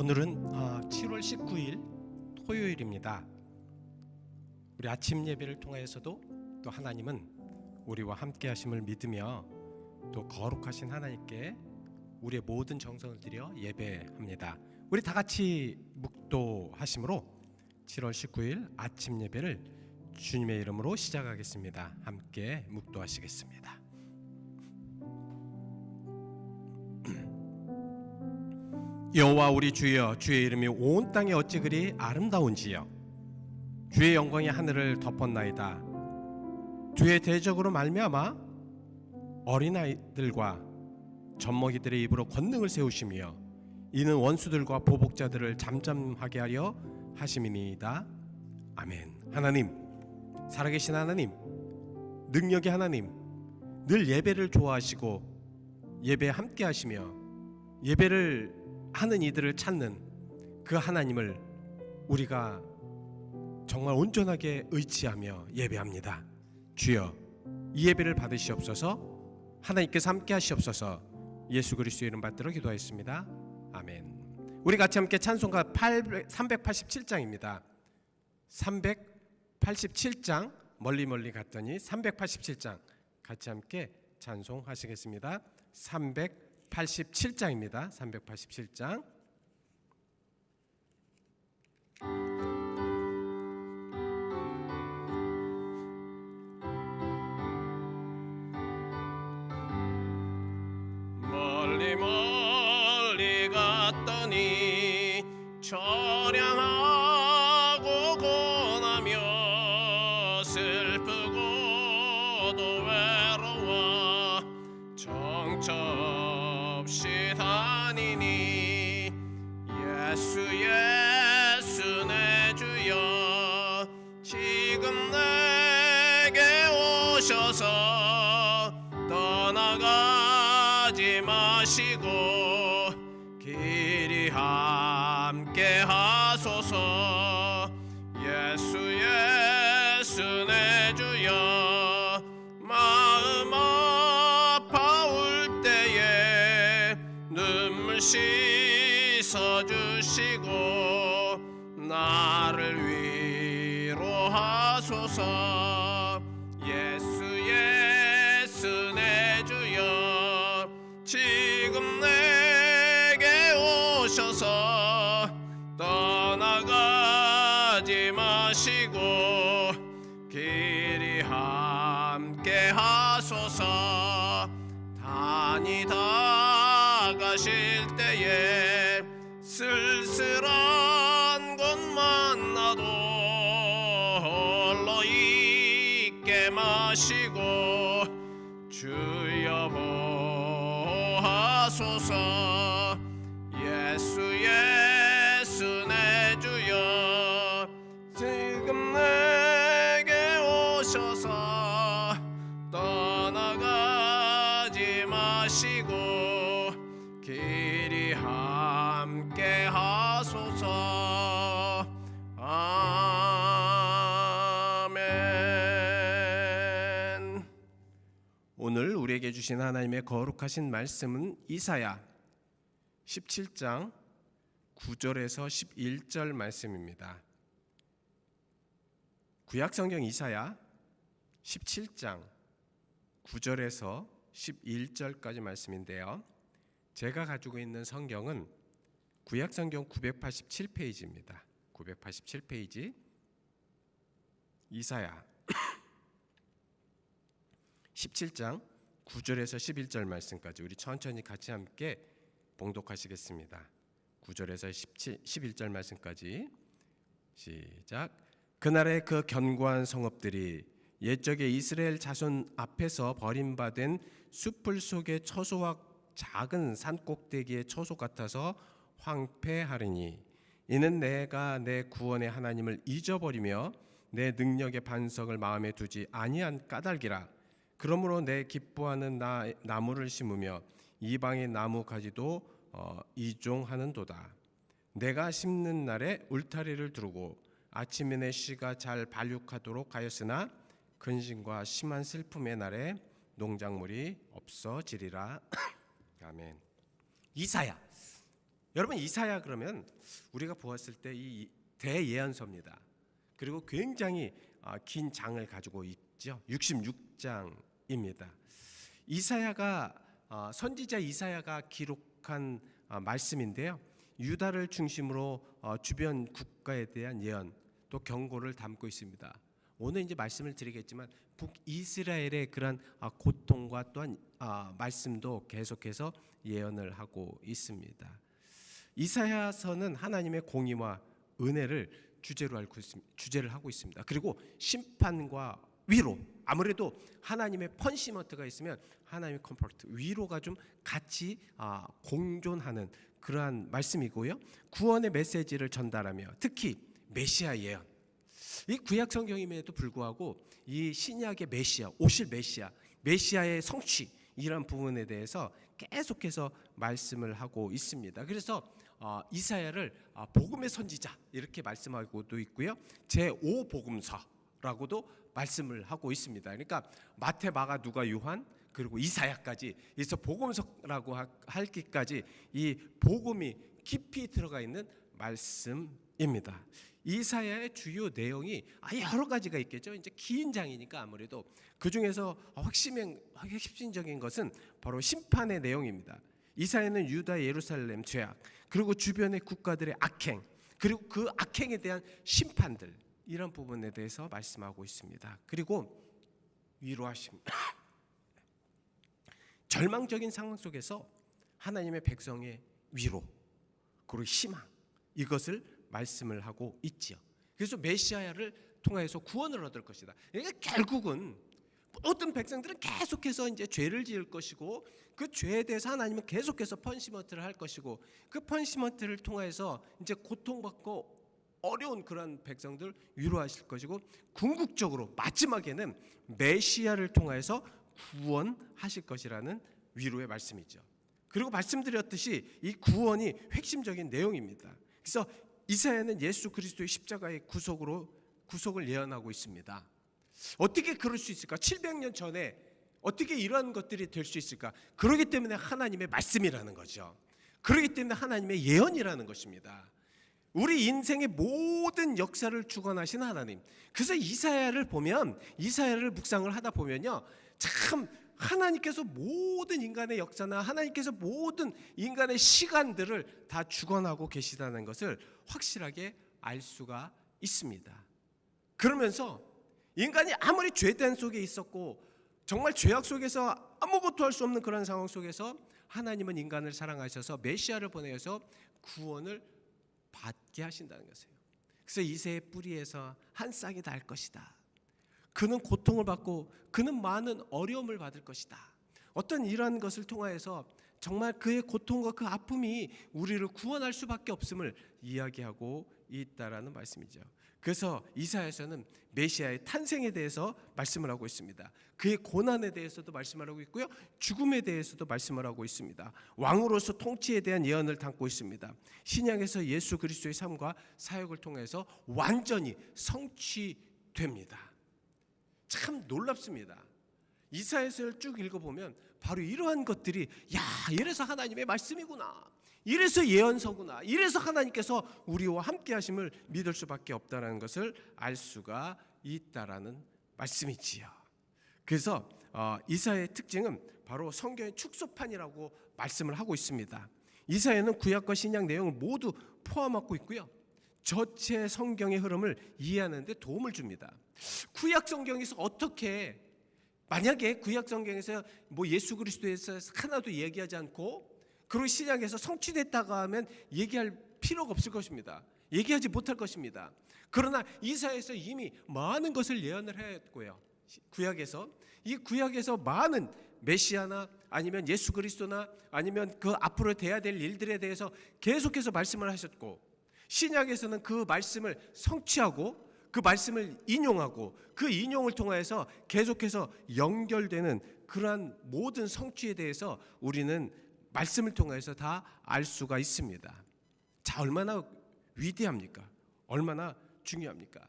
오늘은 7월 19일 토요일입니다. 우리 아침 예배를 통하여서도 또 하나님은 우리와 함께 하심을 믿으며 또 거룩하신 하나님께 우리의 모든 정성을 들여 예배합니다. 우리 다 같이 묵도하심으로 7월 19일 아침 예배를 주님의 이름으로 시작하겠습니다. 함께 묵도하시겠습니다. 여호와 우리 주여, 주의 이름이 온 땅에 어찌 그리 아름다운지요. 주의 영광이 하늘을 덮었나이다. 주의 대적으로 말미암아 어린아이들과 젖먹이들의 입으로 권능을 세우시며 이는 원수들과 보복자들을 잠잠하게 하려 하심이니이다. 아멘. 하나님, 살아계신 하나님, 능력의 하나님, 늘 예배를 좋아하시고 예배에 함께 하시며 예배를 하는 이들을 찾는 그 하나님을 우리가 정말 온전하게 의지하며 예배합니다. 주여, 이 예배를 받으시옵소서. 하나님께서 함께 하시옵소서. 예수 그리스도의 이름 받들어 기도하였습니다. 아멘. 우리 같이 함께 찬송가 387장입니다. 387장, 멀리 갔더니 387장 같이 함께 찬송하시겠습니다. 387장입니다. 387장. 멀리 갔더니 처량하고 고나며 슬프고도 외로워 정처 없이 다니니 예수 내 주여 지금 내게 오셔서 떠나가지 마시고 길이 함께 하소서. 예수 내 주여 마음 아파올 때에 눈물 씻어주시고 나를 위로하소서. 예수 내 주여 지금 내게 오셔서 떠나가지 마시고 길이 함께 하소서. 다니다 가실 때에 쓸쓸한 곳만 나도 홀로 있게 마시고 주여 보하소서. 예수 내 주여 지금 내게 오셔서 떠나가지 마시고 길이 함께 하소서. 아멘. 오늘 우리에게 주신 하나님의 거룩하신 말씀은 이사야 17장 9절에서 11절 말씀입니다. 구약성경 이사야 17장 9절에서 11절까지 말씀인데요. 제가 가지고 있는 성경은 구약성경 987페이지입니다. 987페이지 이사야 17장 9절에서 11절 말씀까지 우리 천천히 같이 함께 봉독하시겠습니다. 9절에서 11절 말씀까지 시작. 그날에 그 견고한 성읍들이 옛적에 이스라엘 자손 앞에서 버림받은 숲풀 속의 처소와 작은 산 꼭대기의 처소 같아서 황폐하리니 이는 내가 내 구원의 하나님을 잊어버리며 내 능력의 반석을 마음에 두지 아니한 까닭이라. 그러므로 내 기뻐하는 나무를 심으며 이방의 나무 가지도 이종하는도다. 내가 심는 날에 울타리를 두르고 아침에 내 씨가 잘 발육하도록 하였으나 근심과 심한 슬픔의 날에 농작물이 없어지리라. 아멘. 이사야, 여러분, 이사야 그러면 우리가 보았을 때 이 대예언서입니다. 그리고 굉장히 긴 장을 가지고 있죠. 66장입니다. 이사야가 선지자 이사야가 기록한 말씀인데요. 유다를 중심으로 주변 국가에 대한 예언 또 경고를 담고 있습니다. 오늘 이제 말씀을 드리겠지만 북이스라엘의 그런 고통과 또한 말씀도 계속해서 예언을 하고 있습니다. 이사야서는 하나님의 공의와 은혜를 주제를 하고 있습니다. 그리고 심판과 위로, 아무래도 하나님의 펀시먼트가 있으면 하나님의 컴포트, 위로가 좀 같이 공존하는 그러한 말씀이고요. 구원의 메시지를 전달하며 특히 메시아 예언, 이 구약 성경임에도 불구하고 이 신약의 메시아, 오실 메시아의 성취, 이런 부분에 대해서 계속해서 말씀을 하고 있습니다. 그래서 이사야를 복음의 선지자 이렇게 말씀하고도 있고요. 제5복음서라고도 말씀을 하고 있습니다. 그러니까 마태, 마가, 누가, 요한 그리고 이사야까지 그래서 복음서라고 할기까지 이 복음이 깊이 들어가 있는 말씀입니다. 이사야의 주요 내용이 여러 가지가 있겠죠. 이제 긴 장이니까 아무래도 그 중에서 핵심적인 것은 바로 심판의 내용입니다. 이사야는 유다 예루살렘 죄악, 그리고 주변의 국가들의 악행, 그리고 그 악행에 대한 심판들, 이런 부분에 대해서 말씀하고 있습니다. 그리고 위로하심, 절망적인 상황 속에서 하나님의 백성의 위로 그리고 희망, 이것을 말씀을 하고 있지요. 그래서 메시아를 통해서 구원을 얻을 것이다. 그러니까 결국은 모든 백성들은 계속해서 이제 죄를 지을 것이고 그 죄에 대해서 하나님은 계속해서 펀시먼트를 할 것이고 그 펀시먼트를 통해서 이제 고통받고 어려운 그런 백성들 위로하실 것이고 궁극적으로 마지막에는 메시아를 통해서 구원하실 것이라는 위로의 말씀이죠. 그리고 말씀드렸듯이 이 구원이 핵심적인 내용입니다. 그래서 이사야는 예수 그리스도의 십자가의 구속을 예언하고 있습니다. 어떻게 그럴 수 있을까? 700년 전에 어떻게 이러한 것들이 될 수 있을까? 그러기 때문에 하나님의 말씀이라는 거죠. 그러기 때문에 하나님의 예언이라는 것입니다. 우리 인생의 모든 역사를 주관하신 하나님. 그래서 이사야를 묵상을 하다 보면요, 참 하나님께서 모든 인간의 역사나 하나님께서 모든 인간의 시간들을 다 주관하고 계시다는 것을 확실하게 알 수가 있습니다. 그러면서 인간이 아무리 죄된 속에 있었고 정말 죄악 속에서 아무것도 할 수 없는 그런 상황 속에서 하나님은 인간을 사랑하셔서 메시아를 보내서 구원을 받게 하신다는 것이에요. 그래서 이새의 뿌리에서 한 싹이 날 것이다. 그는 고통을 받고 그는 많은 어려움을 받을 것이다. 어떤 이러한 것을 통하여서 정말 그의 고통과 그 아픔이 우리를 구원할 수밖에 없음을 이야기하고 있다라는 말씀이죠. 그래서 이사야서는 메시아의 탄생에 대해서 말씀을 하고 있습니다. 그의 고난에 대해서도 말씀을 하고 있고요, 죽음에 대해서도 말씀을 하고 있습니다. 왕으로서 통치에 대한 예언을 담고 있습니다. 신약에서 예수 그리스도의 삶과 사역을 통해서 완전히 성취됩니다. 참 놀랍습니다. 이사야서를 쭉 읽어보면 바로 이러한 것들이 이래서 하나님의 말씀이구나, 이래서 예언서구나, 이래서 하나님께서 우리와 함께 하심을 믿을 수밖에 없다는 것을 알 수가 있다라는 말씀이지요. 그래서 이사야의 특징은 바로 성경의 축소판이라고 말씀을 하고 있습니다. 이사야는 구약과 신약 내용을 모두 포함하고 있고요, 전체 성경의 흐름을 이해하는 데 도움을 줍니다. 구약 성경에서 어떻게, 만약에 구약 성경에서 예수 그리스도에서 하나도 얘기하지 않고 그리고 신약에서 성취됐다고 하면 얘기할 필요가 없을 것입니다. 얘기하지 못할 것입니다. 그러나 이사야에서 이미 많은 것을 예언을 했고요, 구약에서 많은 메시아나 아니면 예수 그리스도나 아니면 그 앞으로 돼야 될 일들에 대해서 계속해서 말씀을 하셨고, 신약에서는 그 말씀을 성취하고 그 말씀을 인용하고 그 인용을 통해서 계속해서 연결되는 그러한 모든 성취에 대해서 우리는 말씀을 통해서 다 알 수가 있습니다. 자, 얼마나 위대합니까? 얼마나 중요합니까?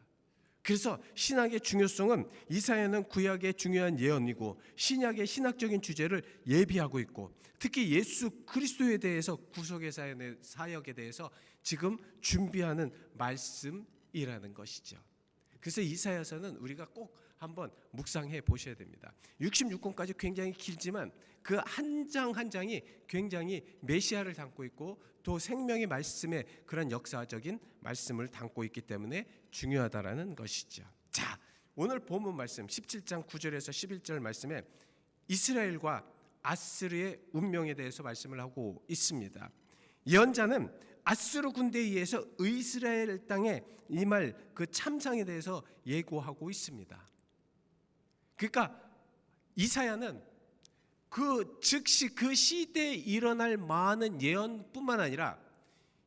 그래서 신학의 중요성은 이사야는 구약의 중요한 예언이고 신약의 신학적인 주제를 예비하고 있고 특히 예수 그리스도에 대해서 구속의 사역에 대해서 지금 준비하는 말씀이라는 것이죠. 그래서 이사야서는 우리가 꼭 한번 묵상해 보셔야 됩니다. 66권까지 굉장히 길지만 그 한 장 한 장이 굉장히 메시아를 담고 있고 또 생명의 말씀의 그런 역사적인 말씀을 담고 있기 때문에 중요하다라는 것이죠. 자, 오늘 본문 말씀 17장 9절에서 11절 말씀에 이스라엘과 아스르의 운명에 대해서 말씀을 하고 있습니다. 예언자는 아스르 군대에 의해서 이스라엘 땅에 임할 그 참상에 대해서 예고하고 있습니다. 그러니까 이사야는 그 즉시 그 시대에 일어날 많은 예언뿐만 아니라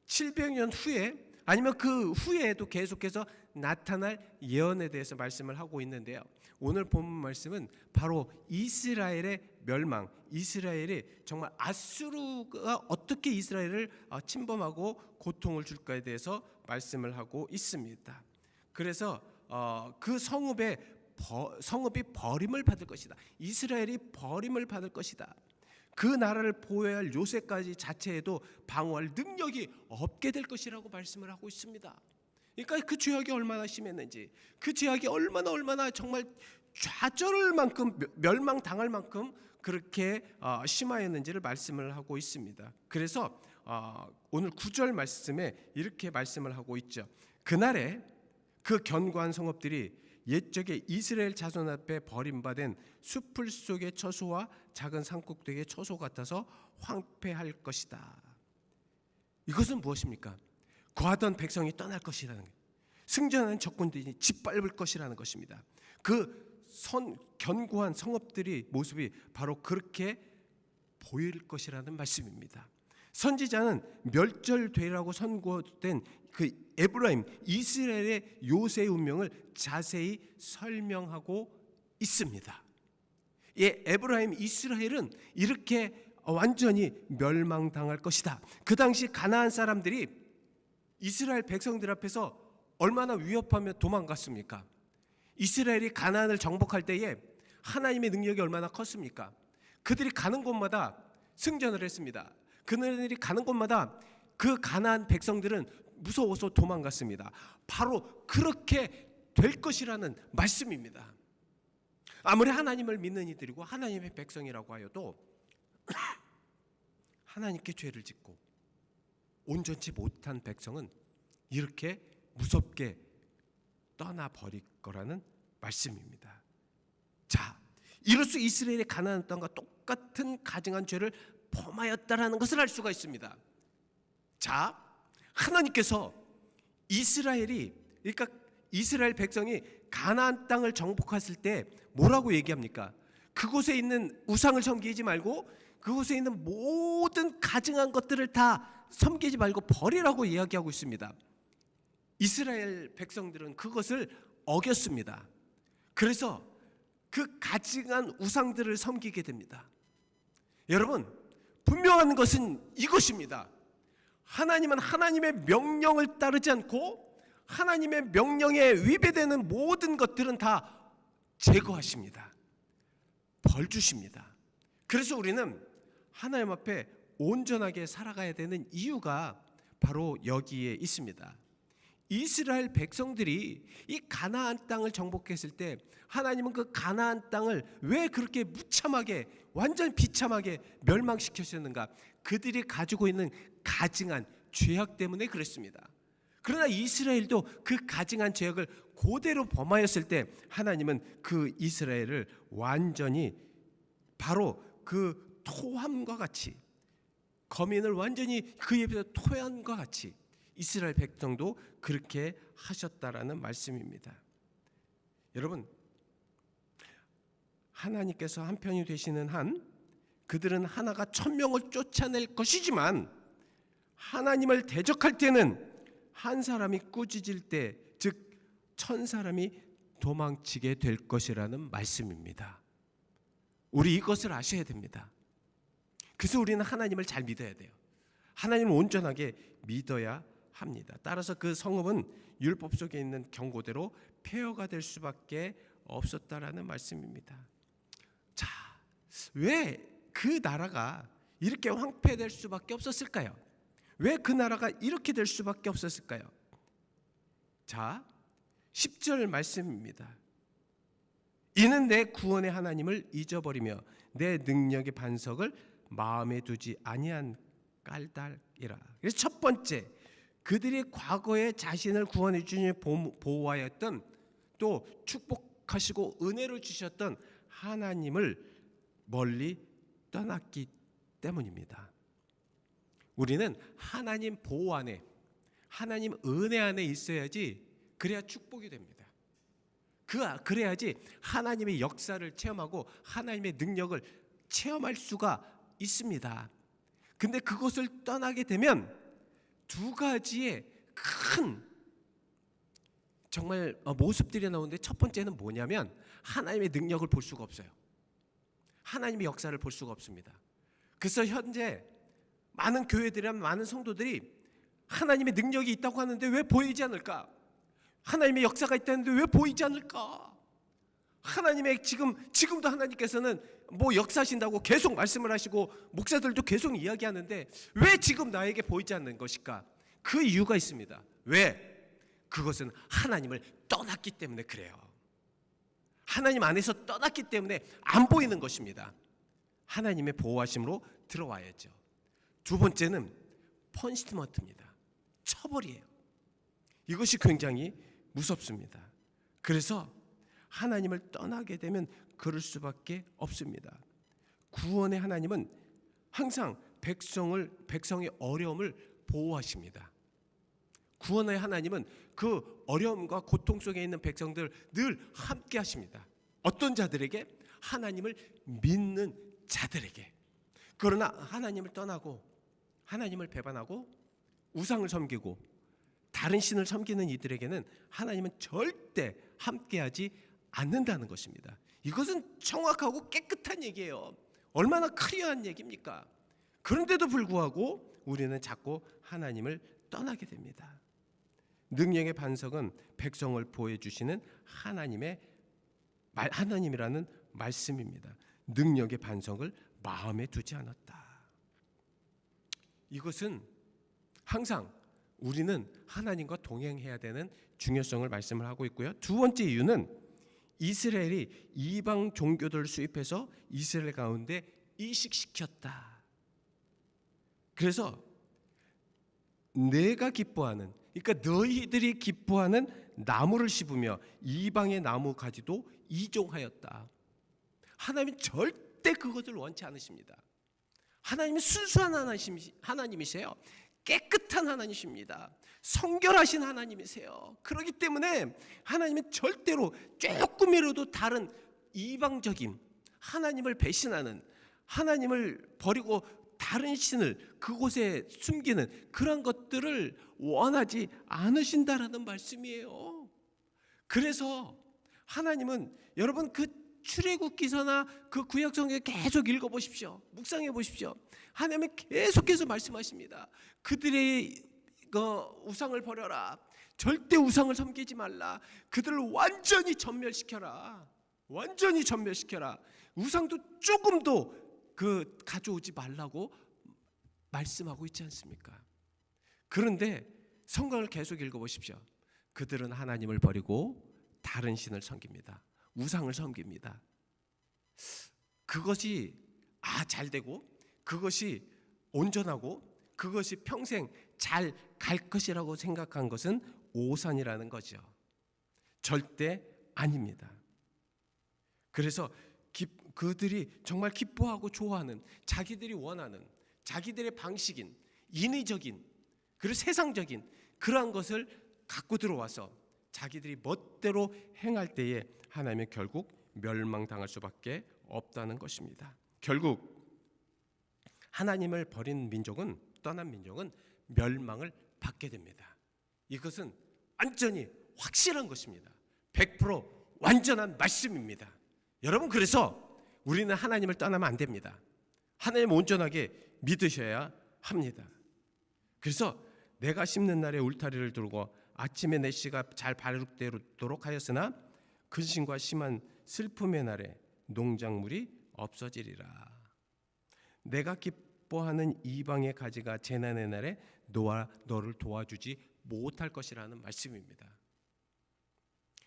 700년 후에 아니면 그 후에도 계속해서 나타날 예언에 대해서 말씀을 하고 있는데요. 오늘 본문 말씀은 바로 이스라엘의 멸망, 이스라엘이 정말 아수르가 어떻게 이스라엘을 침범하고 고통을 줄까에 대해서 말씀을 하고 있습니다. 그래서 그 성읍이 버림을 받을 것이다. 이스라엘이 버림을 받을 것이다. 그 나라를 보호해야 할 요새까지 자체에도 방어할 능력이 없게 될 것이라고 말씀을 하고 있습니다. 그러니까 그 죄악이 얼마나 심했는지, 그 죄악이 얼마나 정말 좌절할 만큼 멸망당할 만큼 그렇게 심하였는지를 말씀을 하고 있습니다. 그래서 오늘 9절 말씀에 이렇게 말씀을 하고 있죠. 그날에 그 견고한 성읍들이 옛적에 이스라엘 자손 앞에 버림받은 숲풀 속의 처소와 작은 산꼭대기의 처소 같아서 황폐할 것이다. 이것은 무엇입니까? 거하던 백성이 떠날 것이라는 거예요. 승전하는 적군들이 짓밟을 것이라는 것입니다. 그 견고한 성읍들의 모습이 바로 그렇게 보일 것이라는 말씀입니다. 선지자는 멸절되라고 선고된 그 에브라임 이스라엘의 요새의 운명을 자세히 설명하고 있습니다. 에브라임 이스라엘은 이렇게 완전히 멸망당할 것이다. 그 당시 가나안 사람들이 이스라엘 백성들 앞에서 얼마나 위협하며 도망갔습니까? 이스라엘이 가나안을 정복할 때에 하나님의 능력이 얼마나 컸습니까? 그들이 가는 곳마다 승전을 했습니다. 그들이 가는 곳마다 그 가나안 백성들은 무서워서 도망갔습니다. 바로 그렇게 될 것이라는 말씀입니다. 아무리 하나님을 믿는 이들이고 하나님의 백성이라고 하여도 하나님께 죄를 짓고 온전치 못한 백성은 이렇게 무섭게 떠나버릴 거라는 말씀입니다. 자, 이로써 이스라엘의 가나안 땅과 똑같은 가증한 죄를 범하였다라는 것을 알 수가 있습니다. 자, 하나님께서 그러니까 이스라엘 백성이 가나안 땅을 정복했을 때 뭐라고 얘기합니까? 그곳에 있는 우상을 섬기지 말고 그곳에 있는 모든 가증한 것들을 다 섬기지 말고 버리라고 이야기하고 있습니다. 이스라엘 백성들은 그것을 어겼습니다. 그래서 그 가증한 우상들을 섬기게 됩니다. 여러분, 분명한 것은 이것입니다. 하나님은 하나님의 명령을 따르지 않고 하나님의 명령에 위배되는 모든 것들은 다 제거하십니다. 벌 주십니다. 그래서 우리는 하나님 앞에 온전하게 살아가야 되는 이유가 바로 여기에 있습니다. 이스라엘 백성들이 이 가나안 땅을 정복했을 때 하나님은 그 가나안 땅을 왜 그렇게 무참하게 완전 비참하게 멸망시키셨는가? 그들이 가지고 있는 가증한 죄악 때문에 그랬습니다. 그러나 이스라엘도 그 가증한 죄악을 그대로 범하였을 때 하나님은 그 이스라엘을 완전히 바로 그 토함과 같이 거민을 완전히 그 입에서 토한과 같이 이스라엘 백성도 그렇게 하셨다라는 말씀입니다. 여러분, 하나님께서 한편이 되시는 한 그들은 하나가 1000명을 쫓아낼 것이지만 하나님을 대적할 때는 한 사람이 꾸짖을 때, 즉 1000사람이 도망치게 될 것이라는 말씀입니다. 우리 이것을 아셔야 됩니다. 그래서 우리는 하나님을 잘 믿어야 돼요. 하나님을 온전하게 믿어야 합니다. 따라서 그 성읍은 율법 속에 있는 경고대로 폐허가 될 수밖에 없었다라는 말씀입니다. 자, 왜 그 나라가 이렇게 황폐될 수밖에 없었을까요? 왜 그 나라가 이렇게 될 수밖에 없었을까요? 자, 10절 말씀입니다. 이는 내 구원의 하나님을 잊어버리며 내 능력의 반석을 마음에 두지 아니한 까닭이라. 그래서 첫 번째, 그들이 과거에 자신을 구원해 주니 보호하였던, 또 축복하시고 은혜를 주셨던 하나님을 멀리 떠났기 때문입니다. 우리는 하나님 보호 안에, 하나님 은혜 안에 있어야지 그래야 축복이 됩니다. 그래야지 하나님의 역사를 체험하고 하나님의 능력을 체험할 수가 있습니다. 근데 그것을 떠나게 되면 두 가지의 큰 정말 모습들이 나오는데, 첫 번째는 뭐냐면 하나님의 능력을 볼 수가 없어요. 하나님의 역사를 볼 수가 없습니다. 그래서 현재 많은 교회들이나 많은 성도들이 하나님의 능력이 있다고 하는데 왜 보이지 않을까? 하나님의 역사가 있다는데 왜 보이지 않을까? 하나님의 지금도 하나님께서는 뭐 역사하신다고 계속 말씀을 하시고 목사들도 계속 이야기하는데 왜 지금 나에게 보이지 않는 것일까? 그 이유가 있습니다. 왜? 그것은 하나님을 떠났기 때문에 그래요. 하나님 안에서 떠났기 때문에 안 보이는 것입니다. 하나님의 보호하심으로 들어와야죠. 두 번째는 퍼니시먼트입니다. 처벌이에요. 이것이 굉장히 무섭습니다. 그래서 하나님을 떠나게 되면 그럴 수밖에 없습니다. 구원의 하나님은 항상 백성의 어려움을 보호하십니다. 구원의 하나님은 그 어려움과 고통 속에 있는 백성들 늘 함께 하십니다. 어떤 자들에게? 하나님을 믿는 자들에게. 그러나 하나님을 떠나고 하나님을 배반하고 우상을 섬기고 다른 신을 섬기는 이들에게는 하나님은 절대 함께하지 않는다는 것입니다. 이것은 정확하고 깨끗한 얘기예요. 얼마나 클리어한 얘기입니까? 그런데도 불구하고 우리는 자꾸 하나님을 떠나게 됩니다. 능력의 반석은 백성을 보호해주시는 하나님이라는 말씀입니다. 능력의 반석을 마음에 두지 않았다. 이것은 항상 우리는 하나님과 동행해야 되는 중요성을 말씀을 하고 있고요. 두 번째 이유는 이스라엘이 이방 종교들을 수입해서 이스라엘 가운데 이식시켰다. 그래서 내가 기뻐하는, 그러니까 너희들이 기뻐하는 나무를 씹으며 이방의 나무 가지도 이종하였다. 하나님은 절대 그것을 원치 않으십니다. 하나님은 순수한 하나님이세요. 깨끗한 하나님이십니다. 성결하신 하나님이세요. 그렇기 때문에 하나님은 절대로 조금이라도 다른 이방적인, 하나님을 배신하는, 하나님을 버리고 다른 신을 그곳에 숨기는 그런 것들을 원하지 않으신다라는 말씀이에요. 그래서 하나님은, 여러분 그 출애굽기서나 그 구약성경 계속 읽어보십시오. 묵상해 보십시오. 하나님은 계속해서 말씀하십니다. 그들의 우상을 버려라. 절대 우상을 섬기지 말라. 그들을 완전히 전멸시켜라. 완전히 전멸시켜라. 우상도 조금도 가져오지 말라고 말씀하고 있지 않습니까? 그런데 성경을 계속 읽어보십시오. 그들은 하나님을 버리고 다른 신을 섬깁니다. 우상을 섬깁니다. 그것이 잘되고 그것이 온전하고 그것이 평생 잘 갈 것이라고 생각한 것은 오산이라는 거죠. 절대 아닙니다. 그래서 그들이 정말 기뻐하고 좋아하는, 자기들이 원하는, 자기들의 방식인, 인위적인, 그리고 세상적인 그러한 것을 갖고 들어와서 자기들이 멋대로 행할 때에 하나님은 결국 멸망당할 수밖에 없다는 것입니다. 결국 하나님을 버린 민족은, 떠난 민족은 멸망을 받게 됩니다. 이것은 완전히 확실한 것입니다. 100% 완전한 말씀입니다. 여러분, 그래서 우리는 하나님을 떠나면 안 됩니다. 하나님을 온전하게 믿으셔야 합니다. 그래서 내가 심는 날에 울타리를 두르고 아침에 내 씨가 잘 발육되도록 하였으나 근심과 심한 슬픔의 날에 농작물이 없어지리라. 내가 기뻐하는 이방의 가지가 재난의 날에 너를 도와주지 못할 것이라는 말씀입니다.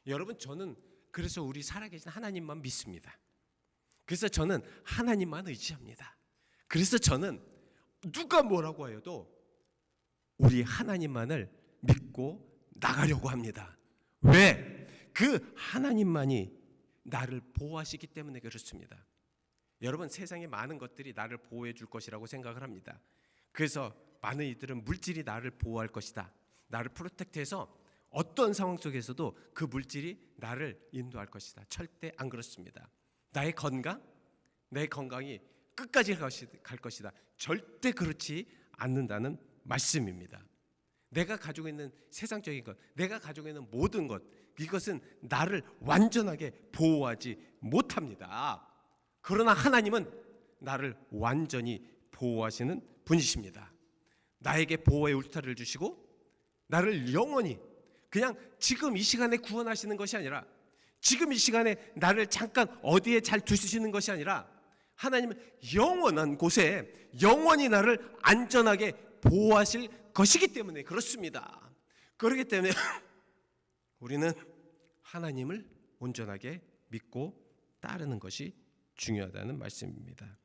여러분, 저는 그래서 우리 살아계신 하나님만 믿습니다. 그래서 저는 하나님만 의지합니다. 그래서 저는 누가 뭐라고 하여도 우리 하나님만을 믿고 나가려고 합니다. 왜? 그 하나님만이 나를 보호하시기 때문에 그렇습니다. 여러분, 세상에 많은 것들이 나를 보호해 줄 것이라고 생각을 합니다. 그래서 많은 이들은 물질이 나를 보호할 것이다, 나를 프로텍트해서 어떤 상황 속에서도 그 물질이 나를 인도할 것이다. 절대 안 그렇습니다. 나의 건강이 끝까지 갈 것이다. 절대 그렇지 않는다는 말씀입니다. 내가 가지고 있는 세상적인 것, 내가 가지고 있는 모든 것, 이것은 나를 완전하게 보호하지 못합니다. 그러나 하나님은 나를 완전히 보호하시는 분이십니다. 나에게 보호의 울타리를 주시고 나를 영원히, 그냥 지금 이 시간에 구원하시는 것이 아니라, 지금 이 시간에 나를 잠깐 어디에 잘 두시는 것이 아니라, 하나님은 영원한 곳에 영원히 나를 안전하게 보호하실 것이기 때문에 그렇습니다. 그렇기 때문에 우리는 하나님을 온전하게 믿고 따르는 것이 중요하다는 말씀입니다.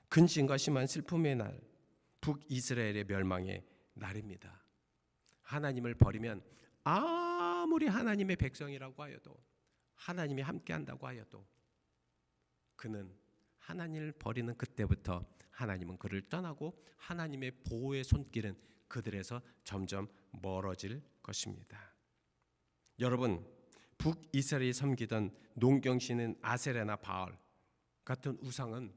근심과 심한 슬픔의 날, 북이스라엘의 멸망의 날입니다. 하나님을 버리면 아무리 하나님의 백성이라고 하여도, 하나님이 함께한다고 하여도, 그는 하나님을 버리는 그때부터 하나님은 그를 떠나고 하나님의 보호의 손길은 그들에서 점점 멀어질 것입니다. 여러분, 북이스라엘이 섬기던 농경신은 아세라나 바알 같은 우상은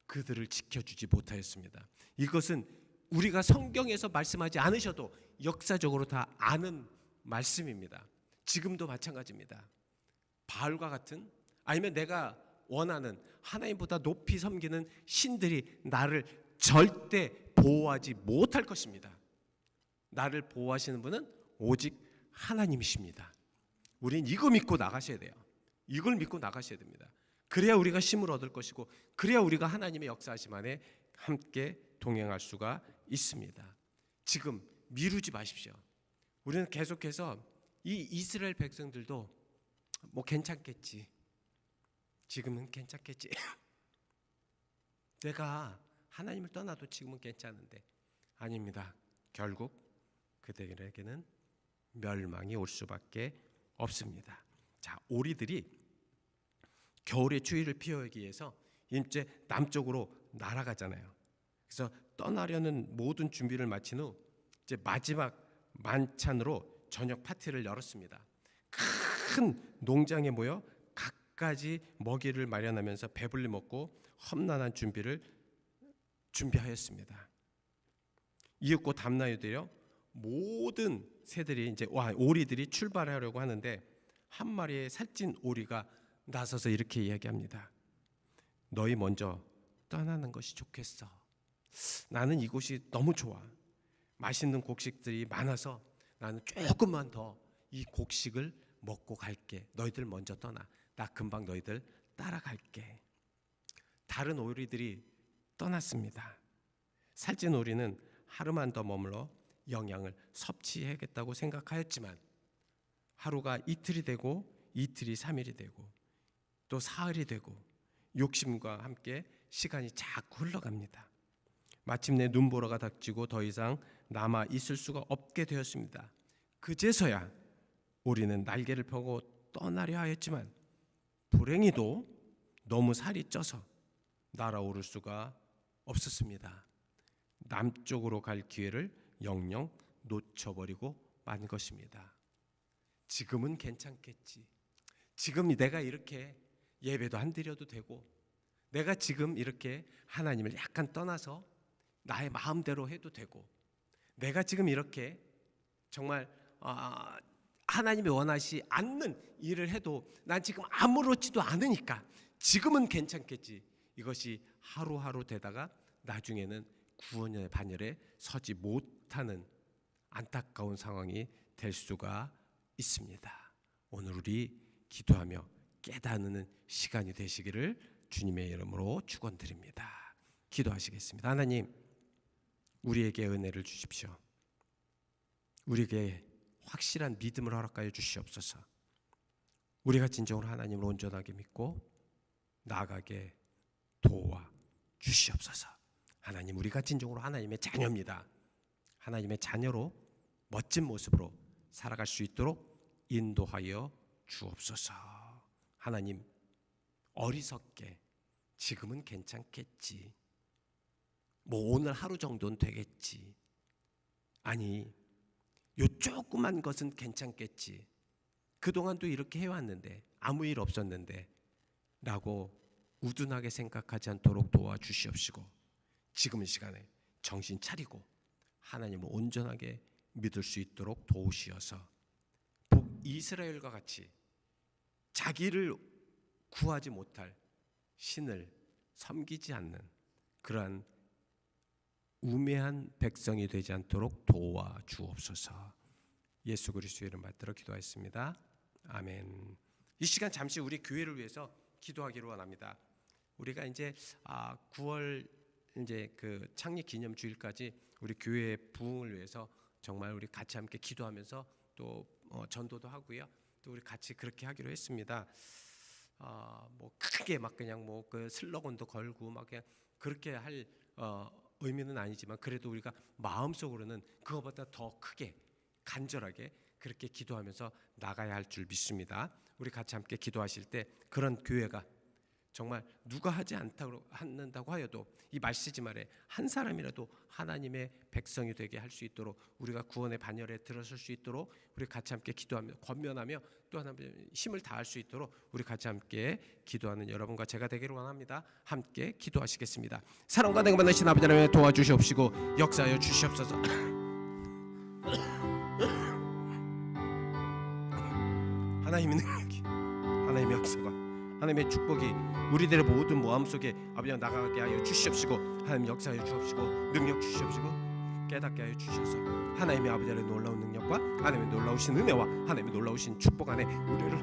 그들을 지켜주지 못하였습니다. 이것은 우리가 성경에서 말씀하지 않으셔도 역사적으로 다 아는 말씀입니다. 지금도 마찬가지입니다. 바알과 같은, 아니면 내가 원하는 하나님보다 높이 섬기는 신들이 나를 절대 보호하지 못할 것입니다. 나를 보호하시는 분은 오직 하나님이십니다. 우린 이거 믿고 나가셔야 돼요. 이걸 믿고 나가셔야 됩니다. 그래야 우리가 힘을 얻을 것이고, 그래야 우리가 하나님의 역사하심 안에 함께 동행할 수가 있습니다. 지금 미루지 마십시오. 우리는 계속해서 이 이스라엘 백성들도 뭐 괜찮겠지, 지금은 괜찮겠지, 내가 하나님을 떠나도 지금은 괜찮은데, 아닙니다. 결국 그들에게는 멸망이 올 수밖에 없습니다. 자, 오리들이 겨울의 추위를 피하기 위해서 이제 남쪽으로 날아가잖아요. 그래서 떠나려는 모든 준비를 마친 후 이제 마지막 만찬으로 저녁 파티를 열었습니다. 큰 농장에 모여 갖가지 먹이를 마련하면서 배불리 먹고 험난한 준비하였습니다. 이윽고 담나에 되어 모든 새들이 이제 오리들이 출발하려고 하는데, 한 마리의 살찐 오리가 나서서 이렇게 이야기합니다. 너희 먼저 떠나는 것이 좋겠어. 나는 이곳이 너무 좋아. 맛있는 곡식들이 많아서 나는 조금만 더 이 곡식을 먹고 갈게. 너희들 먼저 떠나. 나 금방 너희들 따라갈게. 다른 오리들이 떠났습니다. 살찐 오리는 하루만 더 머물러 영양을 섭취해야겠다고 생각하였지만, 하루가 이틀이 되고 이틀이 3일이 되고 또 사흘이 되고 욕심과 함께 시간이 자꾸 흘러갑니다. 마침내 눈보라가 닥치고 더 이상 남아 있을 수가 없게 되었습니다. 그제서야 우리는 날개를 펴고 떠나려 하였지만 불행히도 너무 살이 쪄서 날아오를 수가 없었습니다. 남쪽으로 갈 기회를 영영 놓쳐버리고 만 것입니다. 지금은 괜찮겠지. 지금 내가 이렇게 예배도 안 드려도 되고, 내가 지금 이렇게 하나님을 약간 떠나서 나의 마음대로 해도 되고, 내가 지금 이렇게 정말 하나님이 원하시 않는 일을 해도 난 지금 아무렇지도 않으니까 지금은 괜찮겠지. 이것이 하루하루 되다가 나중에는 구원의 반열에 서지 못하는 안타까운 상황이 될 수가 있습니다. 오늘 우리 기도하며 깨닫는 시간이 되시기를 주님의 이름으로 축원드립니다. 기도하시겠습니다. 하나님, 우리에게 은혜를 주십시오. 우리에게 확실한 믿음을 허락하여 주시옵소서. 우리가 진정으로 하나님을 온전하게 믿고 나아가게 도와 주시옵소서. 하나님, 우리가 진정으로 하나님의 자녀입니다. 하나님의 자녀로 멋진 모습으로 살아갈 수 있도록 인도하여 주옵소서. 하나님, 어리석게 지금은 괜찮겠지, 뭐 오늘 하루 정도는 되겠지, 아니 요 조그만 것은 괜찮겠지, 그동안도 이렇게 해왔는데 아무 일 없었는데 라고 우둔하게 생각하지 않도록 도와주시옵시고, 지금 이 시간에 정신 차리고 하나님을 온전하게 믿을 수 있도록 도우시어서 북이스라엘과 같이 자기를 구하지 못할 신을 섬기지 않는 그러한 우매한 백성이 되지 않도록 도와주옵소서. 예수 그리스도의 이름 받들어 기도하였습니다. 아멘. 이 시간 잠시 우리 교회를 위해서 기도하기를 원합니다. 우리가 이제 9월 이제 그 창립 기념 주일까지 우리 교회의 부흥을 위해서 정말 우리 같이 함께 기도하면서 또 전도도 하고요. 또 우리 같이 그렇게 하기로 했습니다. 뭐 크게 막 그냥 뭐 그 슬로건도 걸고 막 그냥 그렇게 할 의미는 아니지만, 그래도 우리가 마음속으로는 그거보다 더 크게 간절하게 그렇게 기도하면서 나가야 할 줄 믿습니다. 우리 같이 함께 기도하실 때 그런 교회가 정말 누가 하지 않는다고 하여도 이 말쓰지 말에 한 사람이라도 하나님의 백성이 되게 할 수 있도록, 우리가 구원의 반열에 들어설 수 있도록 우리 같이 함께 기도하며 권면하며 또 하나님의 힘을 다할 수 있도록 우리 같이 함께 기도하는 여러분과 제가 되기를 원합니다. 함께 기도하시겠습니다. 사랑과 내가 만나신 아버지 하나님 도와주시옵시고 역사하여 주시옵소서. 하나님의 능력이, 하나님의 역사가, 하나님의 축복이 우리들의 모든 마음속에 아버지 나가게 하여 주시옵시고, 하나님 역사하여 주옵시고 능력 주시옵시고 깨닫게 하여 주셔서 하나님의 아버지의 놀라운 능력과 하나님의 놀라우신 은혜와 하나님의 놀라우신 축복 안에 우리를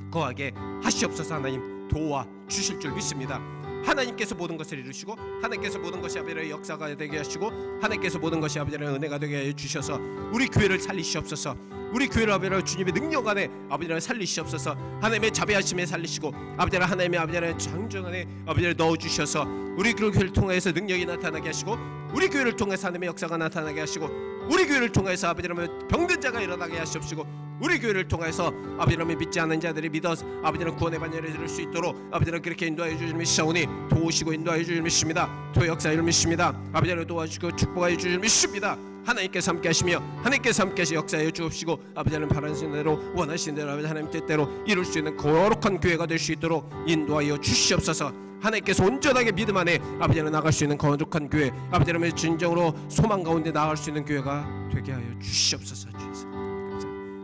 거하게 하시옵소서. 하나님 도와 주실 줄 믿습니다. 하나님께서 모든 것을 이루시고 하나님께서 모든 것이 아버지의 역사가 되게 하시고 하나님께서 모든 것이 아버지의 은혜가 되게 하여 주셔서 우리 교회를 살리시옵소서. 우리 교회를 아버지의 주님의 능력 안에 아버지를 살리시옵소서. 하나님의 자비하심에 살리시고 아버지를 하나님의 아버지의 창조 안에 아버지를 넣어주셔서 우리 교회를 통해서 능력이 나타나게 하시고 우리 교회를 통해서 하나님의 역사가 나타나게 하시고 우리 교회를 통해서 아버지라면 병든 자가 일어나게 하시옵시고 우리 교회를 통해서 아버지라면 믿지 않는 자들이 믿어서 아버지는 구원의 반열에 들을 수 있도록 아버지는 그렇게 인도하여 주실 믿사오니 도우시고 인도하여 주실 믿습니다. 도 역사를 믿습니다. 아버지를 도와주시고 축복하여 주실 믿습니다. 하나님께서 함께 하시며 하나님께서 함께 하시 역사하여 주옵시고 아버지는 바라시는 대로 원하시는 대로 아버지 하나님 뜻대로 이룰 수 있는 거룩한 교회가 될 수 있도록 인도하여 주시옵소서. 하나님께서 온전하게 믿음 안에 아버지는 나갈 수 있는 거룩한 교회, 아버지는 진정으로 소망 가운데 나갈 수 있는 교회가 되게 하여 주시옵소서. 주여서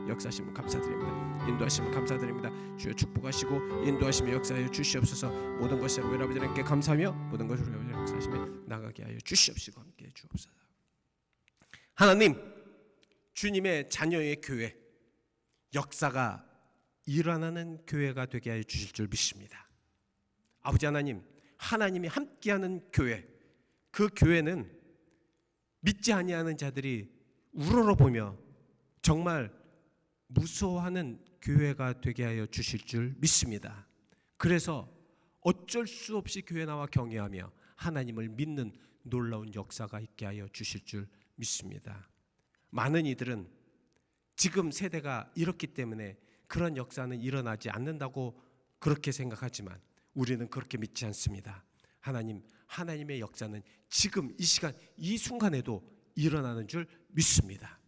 역사하시면 감사드립니다. 인도하시면 감사드립니다. 주여 축복하시고 인도하시며 역사하여 주시옵소서. 모든 것을 우리 아버지께 감사하며 모든 것을 우리 아버지 역사하시며 나가게 하여 주시옵시고 함께 주옵소서. 하나님, 주님의 자녀의 교회, 역사가 일어나는 교회가 되게 하여 주실 줄 믿습니다. 아버지 하나님, 하나님이 함께하는 교회, 그 교회는 믿지 아니하는 자들이 우러러보며 정말 무서워하는 교회가 되게 하여 주실 줄 믿습니다. 그래서 어쩔 수 없이 교회 나와 경외하며 하나님을 믿는 놀라운 역사가 있게 하여 주실 줄 믿습니다. 많은 이들은 지금 세대가 이렇기 때문에 그런 역사는 일어나지 않는다고 그렇게 생각하지만 우리는 그렇게 믿지 않습니다. 하나님의 역사는 지금 이 시간 이 순간에도 일어나는 줄 믿습니다.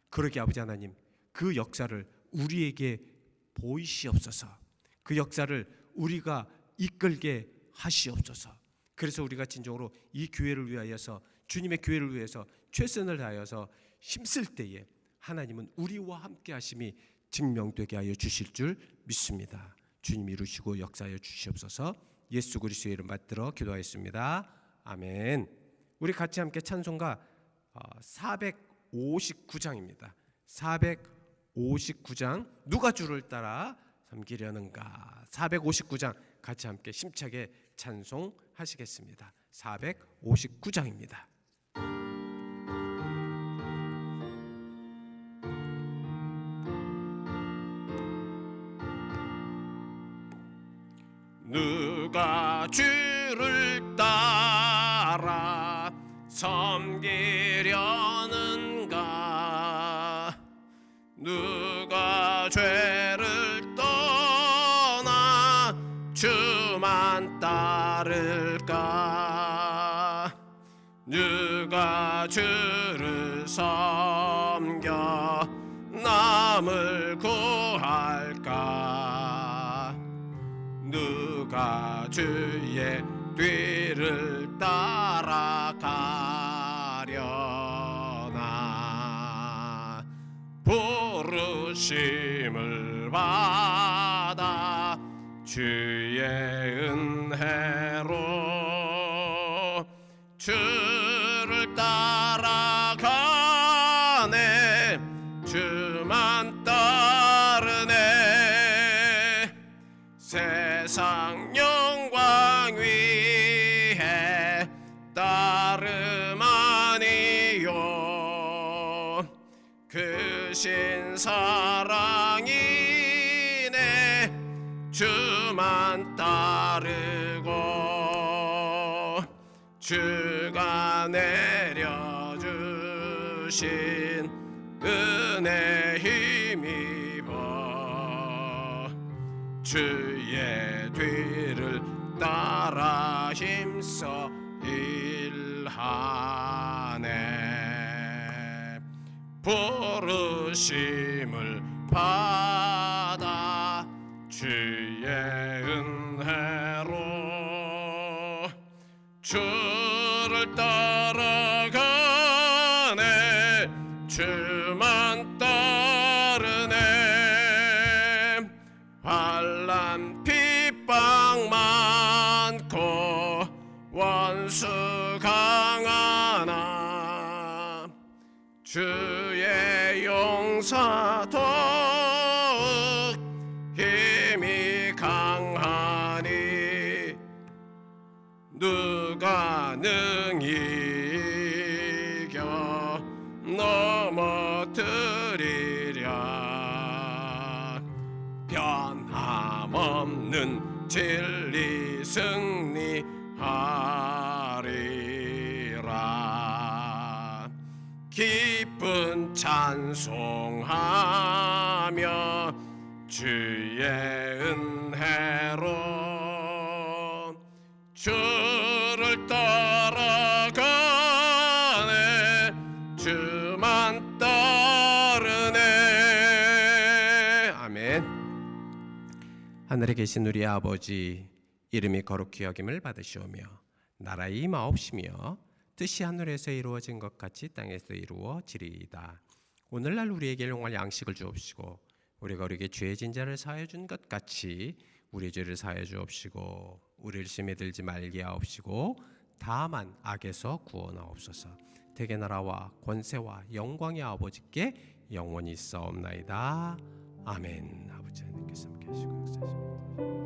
그러게 아버지 하나님, 그 역사를 우리에게 보이시옵소서. 그 역사를 우리가 이끌게 하시옵소서. 그래서 우리가 진정으로 이 교회를 위하여서, 주님의 교회를 위해서 최선을 다하여서 힘쓸 때에 하나님은 우리와 함께 하심이 증명되게 하여 주실 줄 믿습니다. 주님 이루시고 역사하여 주시옵소서. 예수 그리스도의 이름 받들어 기도하였습니다. 아멘. 우리 같이 함께 찬송가 459장입니다. 459장 누가 주를 따라 섬기려는가. 459장 같이 함께 힘차게 찬송하시겠습니다. 459장입니다. 누가 주를 따라 섬기려는가. 누가 죄를 떠나 주만 따를까. 누가 주를 섬겨 남을 구할까. 누가 주의 뒤를 따라가려나. 부르심을 받아 주의 은혜로 주를 따라가네. 주만 따르네. 세상 영광 위에 따름 아니요. 그 신사랑이네. 주만 따르고 주가 내려주신 은혜 힘입어 주의 뒤를 따라 힘써 일하네. 부르심을 받아 주의 은혜로 주를 따라가네. 주만 따르네. 환난 핍박 많고 원수 강하나 주의 용사 더욱 힘이 강하니. 누가 능히 이겨 넘어뜨리랴. 변함없는 진리 승리하리라. 기쁜 찬송하며 주의 은혜로 주를 따라가네. 주만 따르네. 아멘. 하늘에 계신 우리 아버지, 이름이 거룩히 여김을 받으시오며 나라의 임하옵시며 뜻이 하늘에서 이루어진 것 같이 땅에서 이루어지리이다. 오늘날 우리에게 일용할 양식을 주옵시고 우리가 우리에게 죄 진 자를 사하여 준 것 같이 우리 죄를 사하여 주옵시고 우리를 시험에 들지 말게 하옵시고 다만 악에서 구원하옵소서. 대개 나라와 권세와 영광의 아버지께 영원히 있사옵나이다. 아멘. 아버지 하나님께서 함께 하시고 역사하십니다.